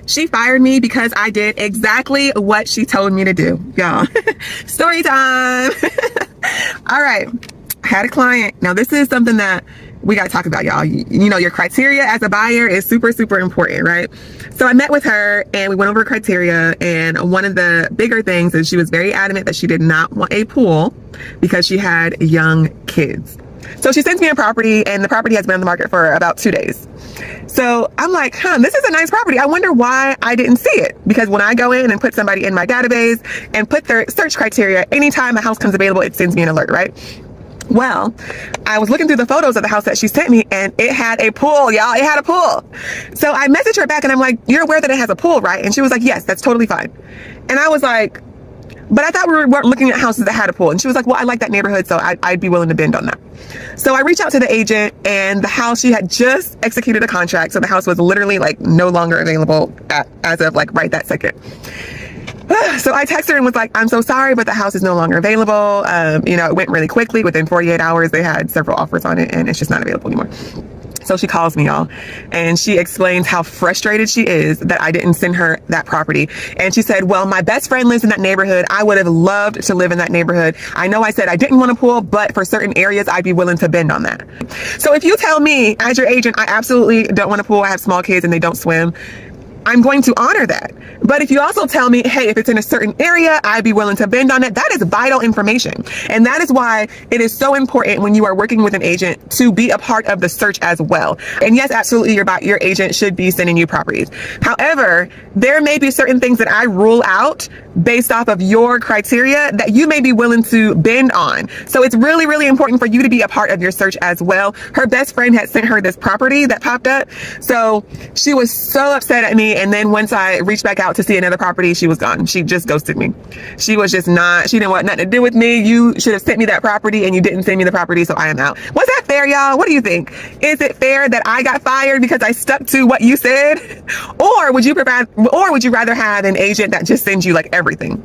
She fired me because I did exactly what she told me to do, y'all. Story time. All right. I had a client. Now, this is something that we got to talk about, y'all. You know, your criteria as a buyer is super, super important, right? So I met with her and we went over criteria. And one of the bigger things is she was very adamant that she did not want a pool because she had young kids. So she sends me a property and the property has been on the market for about 2 days. So I'm like, this is a nice property. I wonder why I didn't see it. Because when I go in and put somebody in my database and put their search criteria, anytime a house comes available, it sends me an alert, right? Well, I was looking through the photos of the house that she sent me and it had a pool, y'all. It had a pool. So I messaged her back and I'm like, you're aware that it has a pool, right? And she was like, yes, that's totally fine. And I was like, but I thought we weren't looking at houses that had a pool. And she was like, well, I like that neighborhood, so I'd be willing to bend on that. So I reached out to the agent and the house, she had just executed a contract. So the house was literally like no longer available as of like right that second. So I texted her and was like, I'm so sorry, but the house is no longer available. You know, it went really quickly. Within 48 hours, they had several offers on it and it's just not available anymore. So she calls me, y'all, and she explains how frustrated she is that I didn't send her that property. And she said, well, my best friend lives in that neighborhood. I would have loved to live in that neighborhood. I know I said I didn't want a pool, but for certain areas, I'd be willing to bend on that. So if you tell me as your agent, I absolutely don't want a pool, I have small kids and they don't swim, I'm going to honor that. But if you also tell me, hey, if it's in a certain area, I'd be willing to bend on it, that is vital information. And that is why it is so important when you are working with an agent to be a part of the search as well. And yes, absolutely, your agent should be sending you properties. However, there may be certain things that I rule out based off of your criteria that you may be willing to bend on. So it's really, really important for you to be a part of your search as well. Her best friend had sent her this property that popped up. So she was so upset at me. And then once I reached back out to see another property, she was gone. She just ghosted me. She was just she didn't want nothing to do with me. You should have sent me that property and you didn't send me the property, so I am out. Was that fair, y'all? What do you think? Is it fair that I got fired because I stuck to what you said? Or would you rather have an agent that just sends you like everything?